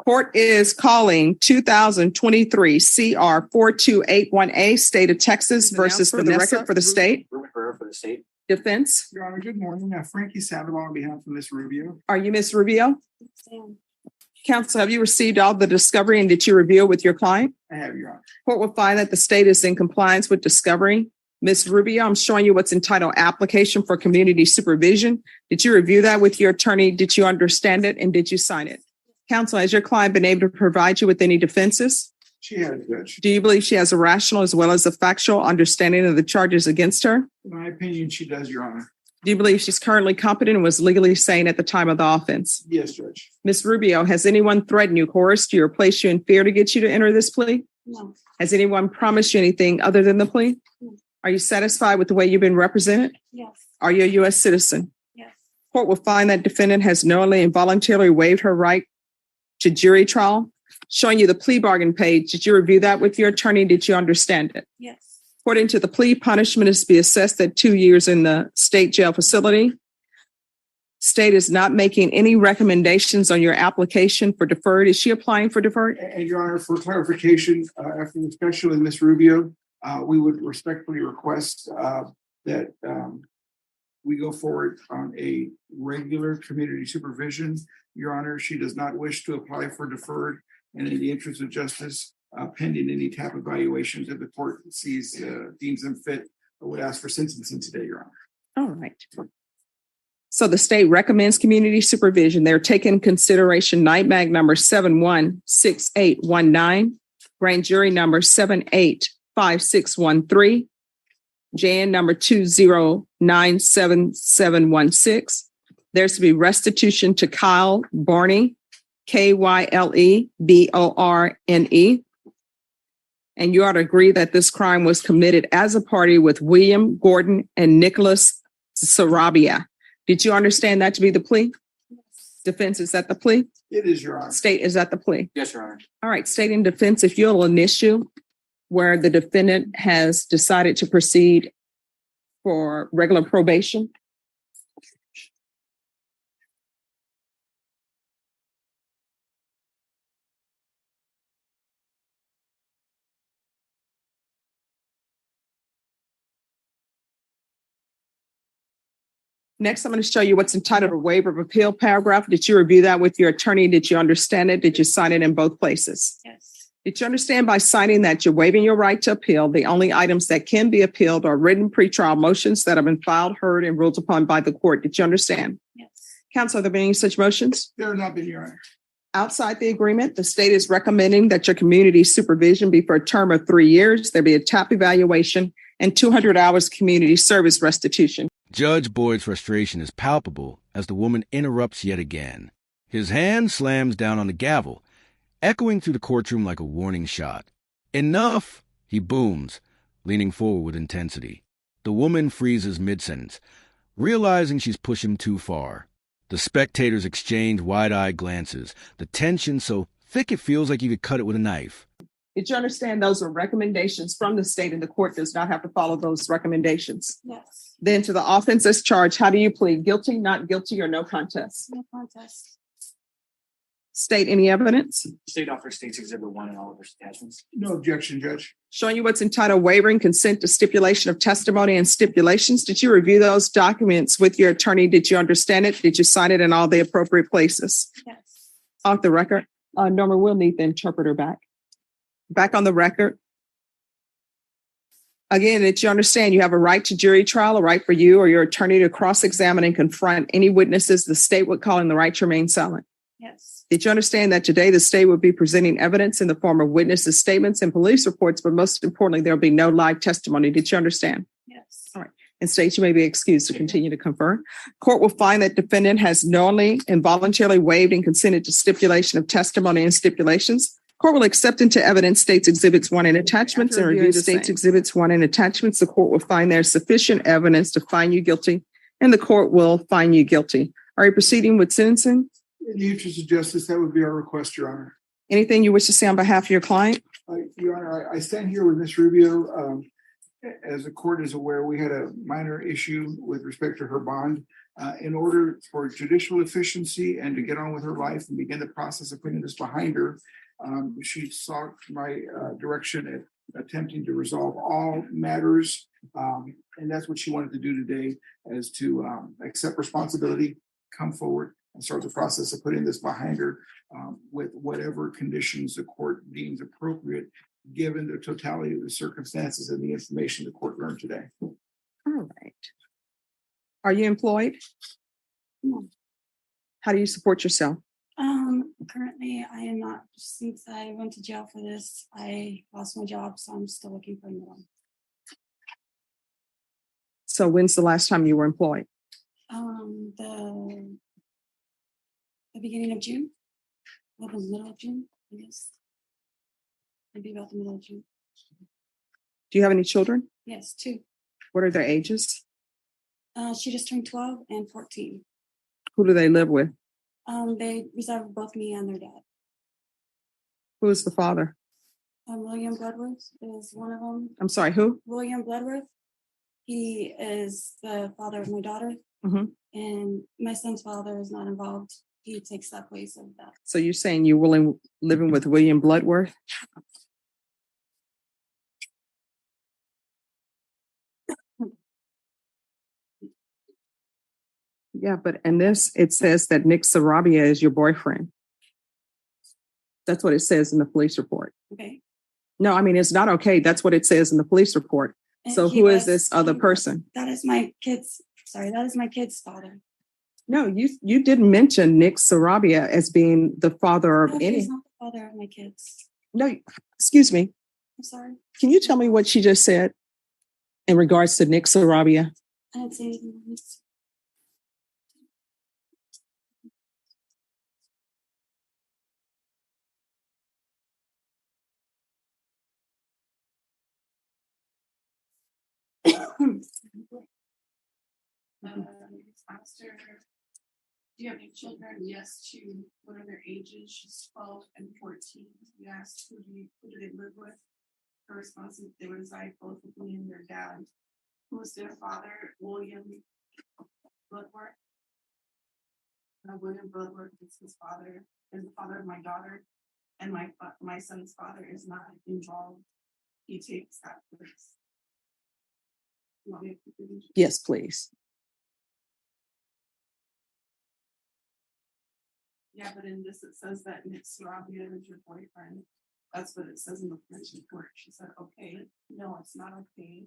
Court is calling 2023 CR 4281A, State of Texas versus Vanessa for the state. For the state. Defense. Your Honor, good morning. Frankie Sandoval on behalf of Ms. Rubio. Are you Ms. Rubio? Counsel, have you received all the discovery and did you review it with your client? I have, Your Honor. Court will find that the state is in compliance with discovery. Ms. Rubio, I'm showing you what's entitled Application for Community Supervision. Did you review that with your attorney? Did you understand it and did you sign it? Counsel, has your client been able to provide you with any defenses? She has, Judge. Do you believe she has a rational as well as a factual understanding of the charges against her? In my opinion, she does, Your Honor. Do you believe she's currently competent and was legally sane at the time of the offense? Yes, Judge. Ms. Rubio, has anyone threatened you, coerced you, or placed you in fear to get you to enter this plea? No. Has anyone promised you anything other than the plea? No. Are you satisfied with the way you've been represented? Yes. Are you a U.S. citizen? Yes. Court will find that defendant has knowingly and voluntarily waived her right to jury trial. Showing you the plea bargain page. Did you review that with your attorney? Did you understand it? Yes. According to the plea, punishment is to be assessed at 2 years in the state jail facility. State is not making any recommendations on your application for deferred. Is she applying for deferred? And Your Honor, for clarification, after the discussion with Ms. Rubio, we would respectfully request that we go forward on a regular community supervision. Your Honor, she does not wish to apply for deferred, and in the interest of justice, pending any type of evaluations that the court deems them fit, I would ask for sentencing today, Your Honor. All right. So the state recommends community supervision. They're taking consideration night mag number 716819, grand jury number 785613, JN number 2097716. There's to be restitution to Kyle Barney, KYLEBORNE. And you ought to agree that this crime was committed as a party with William Gordon and Nicholas Sarabia. Did you understand that to be the plea? Yes. Defense, is that the plea? It is, Your Honor. State, is that the plea? Yes, Your Honor. All right, state and defense, if you'll an issue where the defendant has decided to proceed for regular probation. Next, I'm going to show you what's entitled a waiver of appeal paragraph. Did you review that with your attorney? Did you understand it? Did you sign it in both places? Yes. Did you understand by signing that you're waiving your right to appeal? The only items that can be appealed are written pretrial motions that have been filed, heard, and ruled upon by the court. Did you understand? Yes. Counsel, have there been any such motions? There have not been, Your Honor. Outside the agreement, the state is recommending that your community supervision be for a term of 3 years. There be a TAP evaluation and 200 hours community service restitution. Judge Boyd's frustration is palpable as the woman interrupts yet again. His hand slams down on the gavel, echoing through the courtroom like a warning shot. Enough! He booms, leaning forward with intensity. The woman freezes mid-sentence, realizing she's pushed him too far. The spectators exchange wide-eyed glances, the tension so thick it feels like you could cut it with a knife. Did you understand those are recommendations from the state and the court does not have to follow those recommendations? Yes. Then to the offense as charged, how do you plead? Guilty, not guilty, or no contest? No contest. State any evidence? State offers State's Exhibit 1 and all of its attachments. No objection, Judge. Showing you what's entitled waivering consent to stipulation of testimony and stipulations. Did you review those documents with your attorney? Did you understand it? Did you sign it in all the appropriate places? Yes. Off the record. Norma, we'll need the interpreter back. Back on the record. Again, did you understand you have a right to jury trial, a right for you or your attorney to cross-examine and confront any witnesses the state would call in the right to remain silent? Yes. Did you understand that today the state would be presenting evidence in the form of witnesses' statements and police reports, but most importantly, there'll be no live testimony? Did you understand? Yes. All right. And states you may be excused to continue to confer. Court will find that defendant has knowingly and voluntarily waived and consented to stipulation of testimony and stipulations. Court will accept into evidence State's Exhibits 1 and attachments and review State's Exhibits 1 and attachments. The court will find there's sufficient evidence to find you guilty, and the court will find you guilty. Are you proceeding with sentencing? In the interest of justice, that would be our request, Your Honor. Anything you wish to say on behalf of your client? Your Honor, I stand here with Ms. Rubio. As the court is aware, we had a minor issue with respect to her bond. In order for judicial efficiency and to get on with her life and begin the process of putting this behind her, she sought my direction at attempting to resolve all matters. And that's what she wanted to do today, is to accept responsibility, come forward, and start the process of putting this behind her with whatever conditions the court deems appropriate, given the totality of the circumstances and the information the court learned today. All right. Are you employed? No. How do you support yourself? Currently I am not. Since I went to jail for this, I lost my job, so I'm still looking for a new one. So when's the last time you were employed? The beginning of June, or the middle of June, I guess. Maybe about the middle of June. Do you have any children? Yes, 2. What are their ages? She just turned 12 and 14. Who do they live with? They reside with both me and their dad. Who is the father? William Bloodworth is one of them. I'm sorry, who? William Bloodworth. He is the father of my daughter. Mhm. And my son's father is not involved. He takes that place of that. So you're saying you're living with William Bloodworth? Yeah, but in this, it says that Nick Sarabia is your boyfriend. That's what it says in the police report. Okay. No, I mean, it's not okay. That's what it says in the police report. And So he who is was- this other person? That is my kid's. Sorry, that is my kid's father. No, you didn't mention Nick Sarabia as being the father of No, any. he's not the father of my kids. No, excuse me. I'm sorry. Can you tell me what she just said in regards to Nick Sarabia? I didn't say anything. Pastor, do you have any children? Yes, 2. What are their ages? She's 12 and 14. We asked who do they live with? Her response is they reside both with me and their dad. Who is their father? William Bloodworth. William Bloodworth is his father, is the father of my daughter, and my son's father is not involved. He takes that place. You want me to finish? Yes, please. Yeah, but in this, it says that Nick Sarabia is your boyfriend. That's what it says in the police report. She said, okay, no, it's not okay.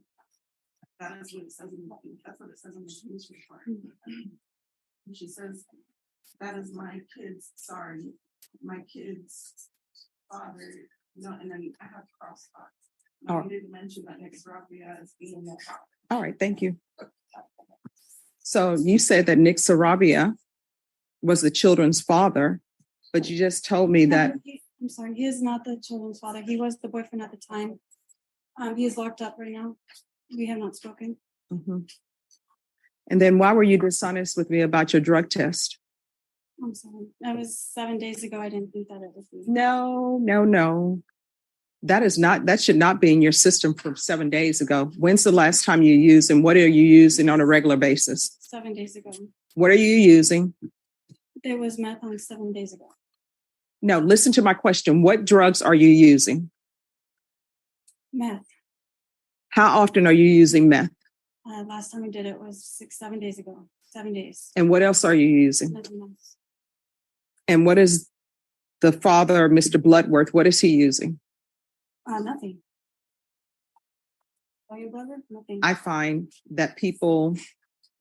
That is what it says that's what it says in the police report. And she says, that is my kid's, sorry, my kid's father. No, and then I have crosstalk. Oh. I didn't mention that Nick Sarabia is being that father. All right, thank you. So you said that Nick Sarabia was the children's father, but you just told me that. I'm sorry, he is not the children's father. He was the boyfriend at the time. He is locked up right now. We have not spoken. Mhm. And then why were you dishonest with me about your drug test? I'm sorry. That was 7 days ago. I didn't think that it was me. No. That should not be in your system from 7 days ago. When's the last time you used and what are you using on a regular basis? 7 days ago. What are you using? There was meth on 7 days ago. No, listen to my question. What drugs are you using? Meth. How often are you using meth? Last time I did it was 7 days ago. 7 days. And what else are you using? Nothing else. And what is the father, Mr. Bloodworth, what is he using? Nothing. Oh, your brother? Nothing. I find that people.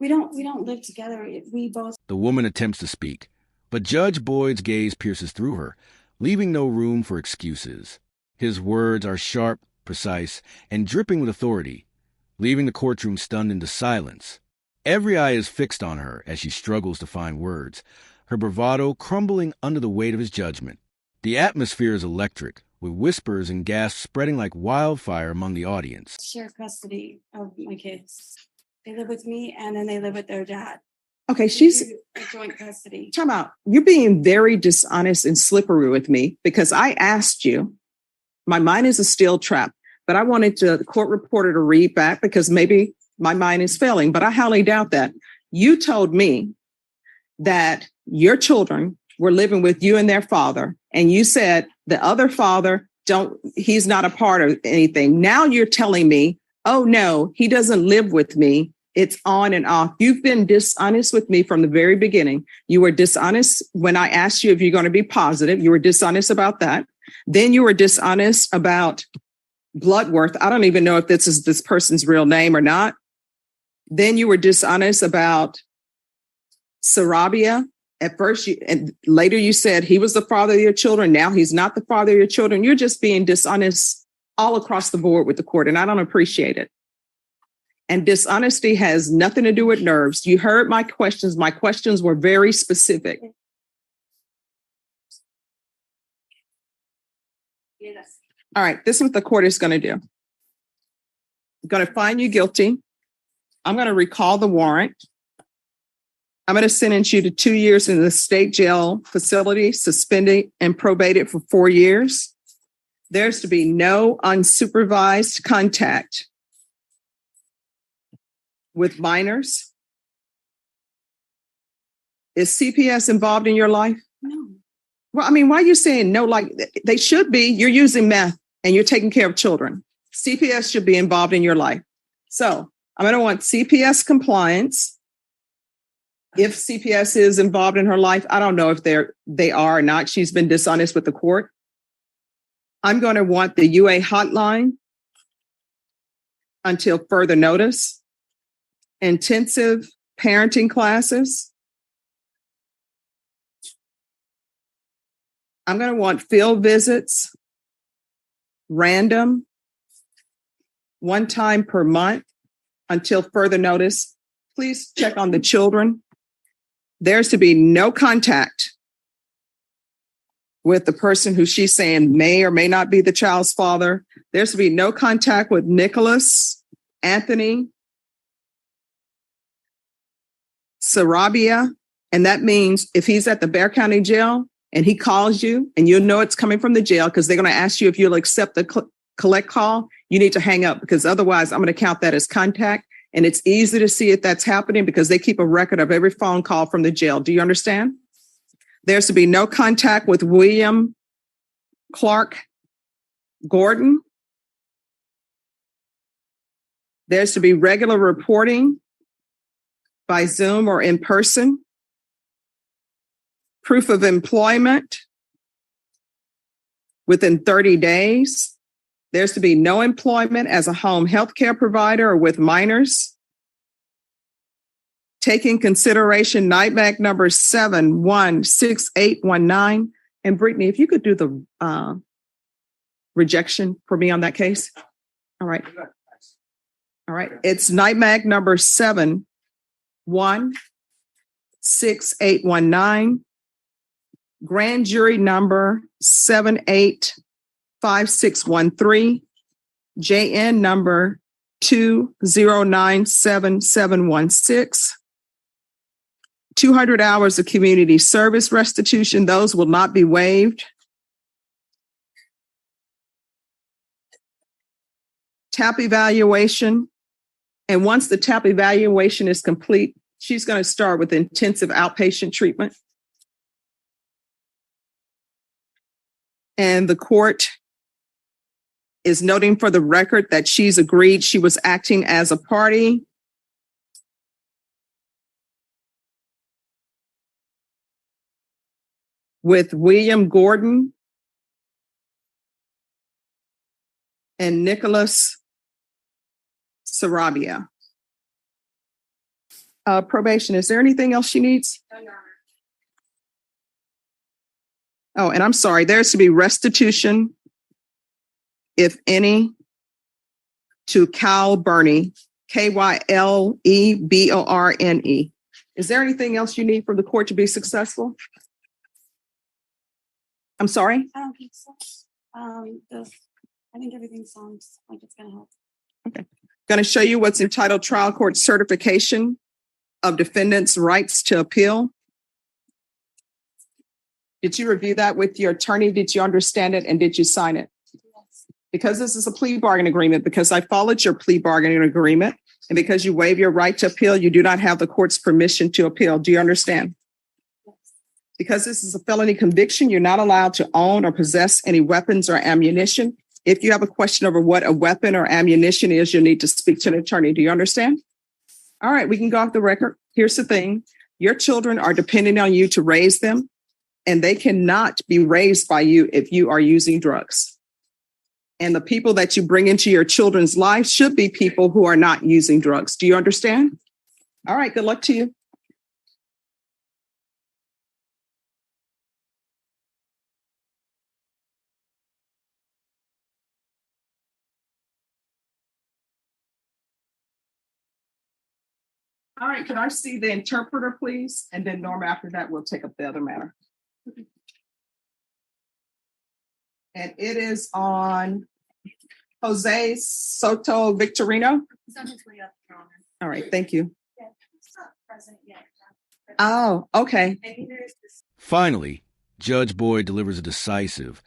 We don't live together. We both. The woman attempts to speak, but Judge Boyd's gaze pierces through her, leaving no room for excuses. His words are sharp, precise, and dripping with authority, leaving the courtroom stunned into silence. Every eye is fixed on her as she struggles to find words, her bravado crumbling under the weight of his judgment. The atmosphere is electric, with whispers and gasps spreading like wildfire among the audience. Share custody of my kids. They live with me and then they live with their dad. Okay, We she's. do a joint custody. Time out. You're being very dishonest and slippery with me because I asked you. My mind is a steel trap, but I wanted the court reporter to read back because maybe my mind is failing, but I highly doubt that. You told me that your children were living with you and their father, and you said the other father he's not a part of anything. Now you're telling me, oh no, he doesn't live with me. It's on and off. You've been dishonest with me from the very beginning. You were dishonest when I asked you if you're going to be positive. You were dishonest about that. Then you were dishonest about Bloodworth. I don't even know if this is this person's real name or not. Then you were dishonest about Sarabia. At first, and later you said he was the father of your children. Now he's not the father of your children. You're just being dishonest all across the board with the court, and I don't appreciate it. And dishonesty has nothing to do with nerves. You heard my questions. My questions were very specific. Yes. All right, this is what the court is going to do. I'm going to find you guilty. I'm going to recall the warrant. I'm going to sentence you to 2 years in the state jail facility, suspended and probated for 4 years. There's to be no unsupervised contact with minors. Is CPS involved in your life? No. Well, I mean, why are you saying no? Like they should be. You're using meth and you're taking care of children. CPS should be involved in your life. So I'm going to want CPS compliance. If CPS is involved in her life, I don't know if they are or not. She's been dishonest with the court. I'm going to want the UA hotline until further notice. Intensive parenting classes. I'm going to want field visits, random, 1 time per month until further notice. Please check on the children. There's to be no contact with the person who she's saying may or may not be the child's father. There's to be no contact with Nicholas, Anthony, Sarabia. And that means if he's at the Bexar County Jail and he calls you and you'll know it's coming from the jail because they're going to ask you if you'll accept the collect call, you need to hang up because otherwise I'm going to count that as contact. And it's easy to see if that's happening because they keep a record of every phone call from the jail. Do you understand? There's to be no contact with William Clark Gordon. There's to be regular reporting by Zoom or in person. Proof of employment within 30 days. There's to be no employment as a home health care provider or with minors. Taking consideration NIMAC number 716819. And Brittany, if you could do the rejection for me on that case. All right. All right. It's NIMAC number 716819. Grand jury number 785613, JN number 2097716. 200 hours of community service restitution. Those will not be waived. TAP evaluation. And once the TAP evaluation is complete, she's going to start with intensive outpatient treatment. And the court is noting for the record that she's agreed she was acting as a party. With William Gordon and Nicholas Sarabia. Probation, is there anything else she needs? No, Your Honor. Oh, and I'm sorry, there's to be restitution, if any, to Kyle Burney, Kylleborne. Is there anything else you need from the court to be successful? I'm sorry? I don't think so. I think everything sounds like it's gonna help. Okay. Going to show you what's entitled Trial Court Certification of Defendant's Rights to Appeal. Did you review that with your attorney? Did you understand it and did you sign it? Yes. Because this is a plea bargain agreement, because I followed your plea bargaining agreement, And because you waive your right to appeal, you do not have the court's permission to appeal. Do you understand? Because this is a felony conviction, you're not allowed to own or possess any weapons or ammunition. If you have a question over what a weapon or ammunition is, you'll need to speak to an attorney. Do you understand? All right, we can go off the record. Here's the thing. Your children are depending on you to raise them, and they cannot be raised by you if you are using drugs. And the people that you bring into your children's life should be people who are not using drugs. Do you understand? All right, good luck to you. All right, can I see the interpreter, please? And then Norma, after that, we'll take up the other matter. And it is on Jose Soto Victorino. All right, thank you. Oh, okay. Finally, Judge Boyd delivers a decisive,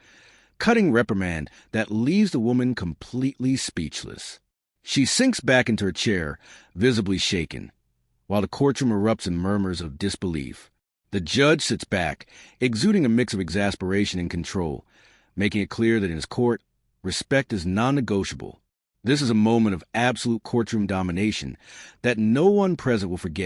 cutting reprimand that leaves the woman completely speechless. She sinks back into her chair, visibly shaken, while the courtroom erupts in murmurs of disbelief. The judge sits back, exuding a mix of exasperation and control, making it clear that in his court, respect is non-negotiable. This is a moment of absolute courtroom domination that no one present will forget.